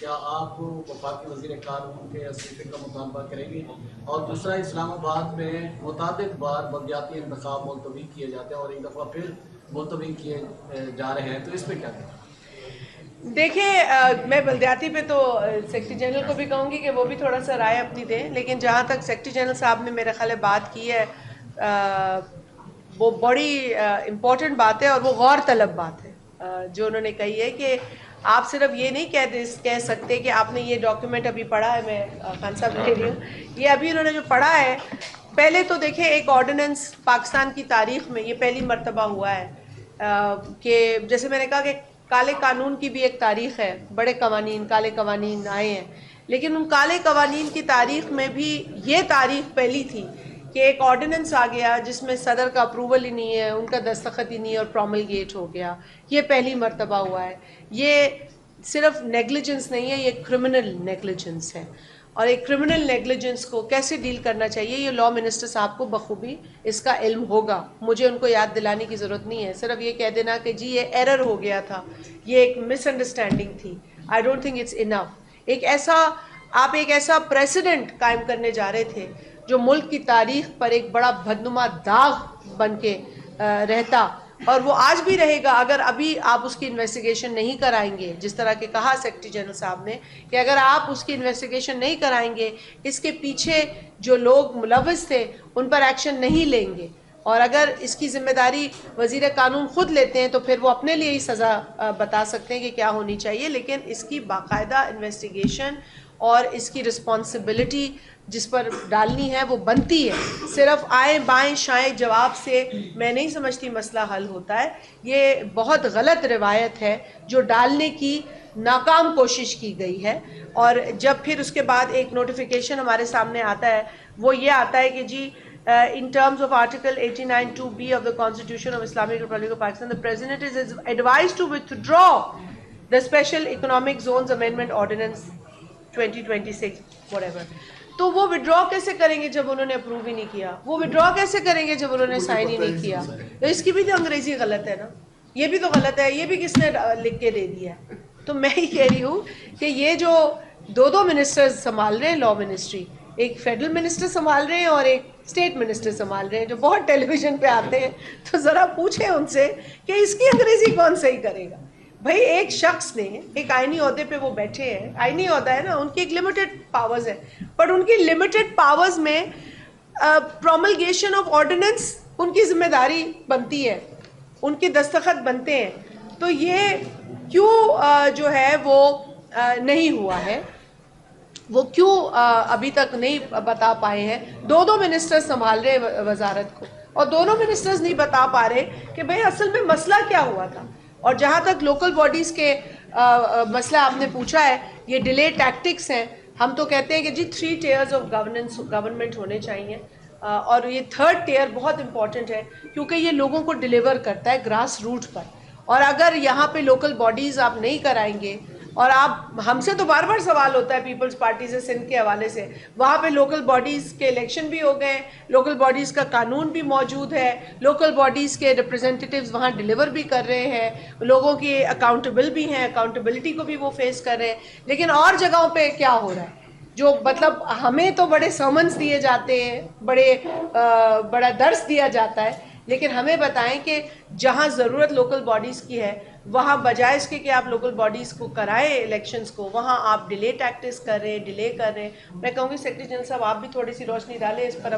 کیا آپ وفاقی وزیر قانون کے استعفے کا مطالبہ کریں گے؟ اور دوسرا، اسلام آباد میں متعدد بار بلدیاتی انتخاب ملتوی کیے جاتے ہیں اور ایک دفعہ پھر ملتوی کیے جا رہے ہیں، تو اس پہ کیا کہیں؟ دیکھیں، میں بلدیاتی پہ تو سیکرٹری جنرل کو بھی کہوں گی کہ وہ بھی تھوڑا سا رائے اپنی دیں، لیکن جہاں تک سیکرٹری جنرل صاحب نے میرے خیال ہے بات کی ہے، وہ بڑی امپورٹنٹ بات ہے اور وہ غور طلب بات ہے جو انہوں نے کہی ہے کہ آپ صرف یہ نہیں کہہ سکتے کہ آپ نے یہ ڈاکیومنٹ ابھی پڑھا ہے. میں خان صاحب کہہ رہی ہوں، یہ ابھی انہوں نے جو پڑھا ہے، پہلے تو دیکھیں ایک آرڈیننس پاکستان کی تاریخ میں یہ پہلی مرتبہ ہوا ہے کہ جیسے میں نے کہا کہ کالے قانون کی بھی ایک تاریخ ہے، بڑے قوانین کالے قوانین آئے ہیں، لیکن ان کالے قوانین کی تاریخ میں بھی یہ تاریخ پہلی تھی کہ ایک آرڈیننس آ گیا جس میں صدر کا اپروول ہی نہیں ہے، ان کا دستخط ہی نہیں ہے اور پروملگیٹ ہو گیا. یہ پہلی مرتبہ ہوا ہے. یہ صرف نیگلیجنس نہیں ہے، یہ کرمنل نیگلیجنس ہے، اور ایک کرمنل نیگلیجنس کو کیسے ڈیل کرنا چاہیے یہ لا منسٹر صاحب کو بخوبی اس کا علم ہوگا. مجھے ان کو یاد دلانے کی ضرورت نہیں ہے، صرف یہ کہہ دینا کہ جی یہ ایرر ہو گیا تھا، یہ ایک مس انڈرسٹینڈنگ تھی. آئی ڈونٹ تھنک اٹس انف. آپ ایک ایسا پریسیڈنٹ قائم کرنے جا رہے تھے جو ملک کی تاریخ پر ایک بڑا بدنما داغ بن کے رہتا، اور وہ آج بھی رہے گا اگر ابھی آپ اس کی انویسٹیگیشن نہیں کرائیں گے. جس طرح کہ کہا سیکرٹری جنرل صاحب نے کہ اگر آپ اس کی انویسٹیگیشن نہیں کرائیں گے، اس کے پیچھے جو لوگ ملوث تھے ان پر ایکشن نہیں لیں گے، اور اگر اس کی ذمہ داری وزیر قانون خود لیتے ہیں تو پھر وہ اپنے لیے ہی سزا بتا سکتے ہیں کہ کیا ہونی چاہیے. لیکن اس کی باقاعدہ انویسٹیگیشن اور اس کی رسپانسبلٹی جس پر ڈالنی ہے وہ بنتی ہے. صرف آئیں بائیں شائیں جواب سے میں نہیں سمجھتی مسئلہ حل ہوتا ہے. یہ بہت غلط روایت ہے جو ڈالنے کی ناکام کوشش کی گئی ہے، اور جب پھر اس کے بعد ایک نوٹیفیکیشن ہمارے سامنے آتا ہے وہ یہ آتا ہے کہ جی in terms of Article 89(2)(b) of the Constitution of Islamic Republic of Pakistan, the President is advised to withdraw the Special Economic Zones Amendment Ordinance 2026 whatever. تو وہ withdraw کیسے کریں گے جب انہوں نے اپروو ہی نہیں کیا؟ وہ withdraw کیسے کریں گے جب انہوں نے سائن ہی نہیں کیا؟ تو اس کی بھی تو انگریزی غلط ہے نا، یہ بھی تو غلط ہے، یہ بھی کس نے لکھ کے دے دیا ہے؟ تو میں ہی کہہ رہی ہوں کہ یہ جو دو منسٹرز سنبھال رہے ہیں لا منسٹری، ایک فیڈرل منسٹر سنبھال رہے ہیں اور ایک اسٹیٹ منسٹر سنبھال رہے ہیں جو بہت ٹیلی ویژن پہ آتے ہیں، تو ذرا پوچھیں ان سے کہ اس کی انگریزی کون صحیح کرے گا؟ بھائی ایک شخص نے ایک آئینی عہدے پہ وہ بیٹھے ہیں، آئینی عہدہ ہے نا، ان کی ایک لمیٹڈ پاورز ہے، بٹ ان کی لمیٹڈ پاورز میں پروملگیشن آف آرڈیننس ان کی ذمہ داری بنتی ہے، ان کے دستخط بنتے ہیں. تو یہ کیوں جو ہے وہ نہیں ہوا ہے، وہ کیوں ابھی تک نہیں بتا پائے ہیں؟ دو منسٹر سنبھال رہے وزارت کو اور دونوں منسٹرز نہیں بتا پا رہے کہ بھئی اصل میں مسئلہ کیا ہوا تھا. اور جہاں تک لوکل باڈیز کے مسئلہ آپ نے پوچھا ہے، یہ ڈیلے ٹیکٹکس ہیں. ہم تو کہتے ہیں کہ جی 3 ٹیئرز آف گورنمنٹ ہونے چاہیے، اور یہ 3rd ٹیئر بہت امپورٹنٹ ہے کیونکہ یہ لوگوں کو ڈیلیور کرتا ہے گراس روٹ پر. اور اگر یہاں پہ لوکل باڈیز آپ نہیں کرائیں گے، اور آپ ہم سے تو بار بار سوال ہوتا ہے پیپلز پارٹی سے سندھ کے حوالے سے، وہاں پہ لوکل باڈیز کے الیکشن بھی ہو گئے، لوکل باڈیز کا قانون بھی موجود ہے، لوکل باڈیز کے ریپرزنٹیٹیوز وہاں ڈیلیور بھی کر رہے ہیں، لوگوں کی اکاؤنٹیبل بھی ہیں، اکاؤنٹیبلٹی کو بھی وہ فیس کر رہے ہیں. لیکن اور جگہوں پہ کیا ہو رہا ہے؟ جو مطلب ہمیں تو بڑے سرمنز دیے جاتے ہیں، بڑا درس دیا جاتا ہے، لیکن ہمیں بتائیں کہ جہاں ضرورت لوکل باڈیز کی ہے وہاں بجائے اس کے کہ آپ لوکل باڈیز کو کرائیں الیکشنز کو، وہاں آپ ڈیلے ٹیکٹکس کر رہے ہیں، ڈیلے کر رہے ہیں. میں کہوں گی سیکرٹری جنرل صاحب آپ بھی تھوڑی سی روشنی ڈالیں اس پر،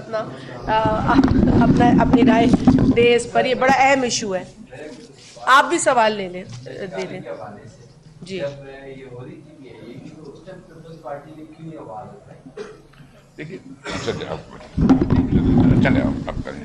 اپنی رائے دیں اس پر. یہ بڑا اہم ایشو ہے. آپ بھی سوال لے لیں، دے دیں. جی دیکھیے چلے آپ کریں.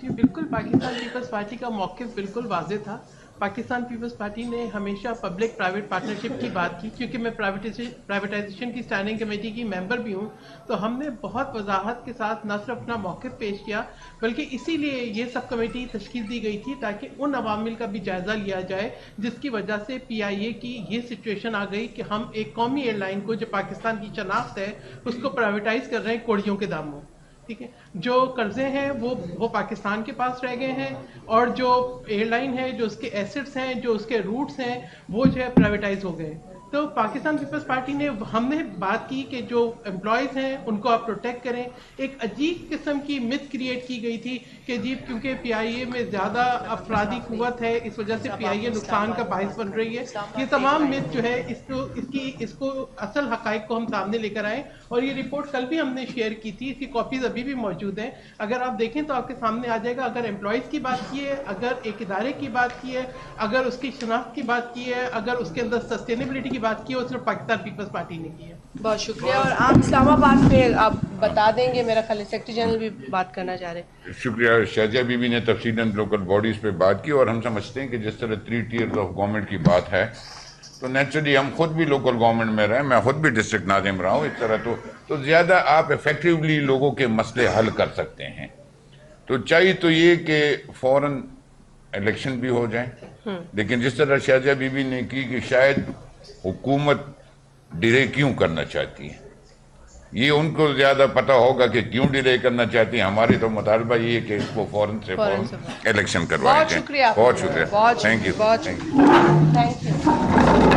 جی بالکل، پاکستان پیپلز پارٹی کا موقف بالکل واضح تھا. پاکستان پیپلز پارٹی نے ہمیشہ پبلک پرائیویٹ پارٹنرشپ کی بات کی، کیونکہ میں پرائیویٹائزیشن کی اسٹینڈنگ کمیٹی کی ممبر بھی ہوں، تو ہم نے بہت وضاحت کے ساتھ نہ صرف اپنا موقف پیش کیا بلکہ اسی لیے یہ سب کمیٹی تشکیل دی گئی تھی تاکہ ان عوامل کا بھی جائزہ لیا جائے جس کی وجہ سے پی آئی اے کی یہ سچویشن آ گئی کہ ہم ایک قومی ایئر لائن کو جو پاکستان کی شناخت ہے اس کو پرائیویٹائز کر رہے ہیں کوڑیوں کے داموں. ٹھیک ہے، جو قرضے ہیں وہ پاکستان کے پاس رہ گئے ہیں، اور جو ایئر لائن ہے، جو اس کے ایسٹس ہیں، جو اس کے روٹس ہیں، وہ جو ہے پرائیویٹائز ہو گئے. تو پاکستان پیپلز پارٹی نے ہم نے بات کی کہ جو امپلائیز ہیں ان کو آپ پروٹیکٹ کریں. ایک عجیب قسم کی مت کریٹ کی گئی تھی کہ جی کیونکہ پی آئی اے میں زیادہ افرادی قوت ہے اس وجہ سے پی آئی اے نقصان کا باعث بن رہی ہے. یہ تمام مت جو ہے اس کو اصل حقائق کو ہم سامنے لے کر آئے, اور یہ رپورٹ کل بھی ہم نے شیئر کی تھی, اس کی کاپیز ابھی بھی موجود ہیں. اگر آپ دیکھیں تو آپ کے سامنے آ جائے گا. اگر امپلائیز کی بات کی ہے, اگر ایک ادارے کی بات کی ہے, اگر اس کی شناخت کی بات کی ہے, اگر اس کے اندر سسٹینیبلٹی کی بات کی ہے, وہ صرف پاکستان پیپلز پارٹی نے کی ہے. بہت شکریہ. اور آپ اسلام آباد پہ آپ بتا دیں گے, میرا خیال ہے سیکرٹری جنرل بھی بات کرنا چاہ رہے ہیں. شکریہ. شازیہ بی بی نے تفصیلاً لوکل باڈیز پہ بات کی, اور ہم سمجھتے ہیں کہ جس طرح 3 ٹیئرز آف گورنمنٹ کی بات ہے تو نیچرلی ہم خود بھی لوکل گورنمنٹ میں رہے, میں خود بھی ڈسٹرکٹ ناظم رہا ہوں, اس طرح تو زیادہ آپ ایفیکٹیولی لوگوں کے مسئلے حل کر سکتے ہیں. تو چاہیے تو یہ کہ فوراً الیکشن بھی ہو جائیں, لیکن جس طرح شازیہ بی بی نے کی کہ شاید حکومت ڈیلے کیوں کرنا چاہتی ہے, یہ ان کو زیادہ پتہ ہوگا کہ کیوں ڈیلے کرنا چاہتی ہیں. ہماری تو مطالبہ یہ ہے کہ اس کو فوراً سے الیکشن کروائیں. بہت شکریہ. بہت شکریہ. بہت تھینک یو. شکریہ.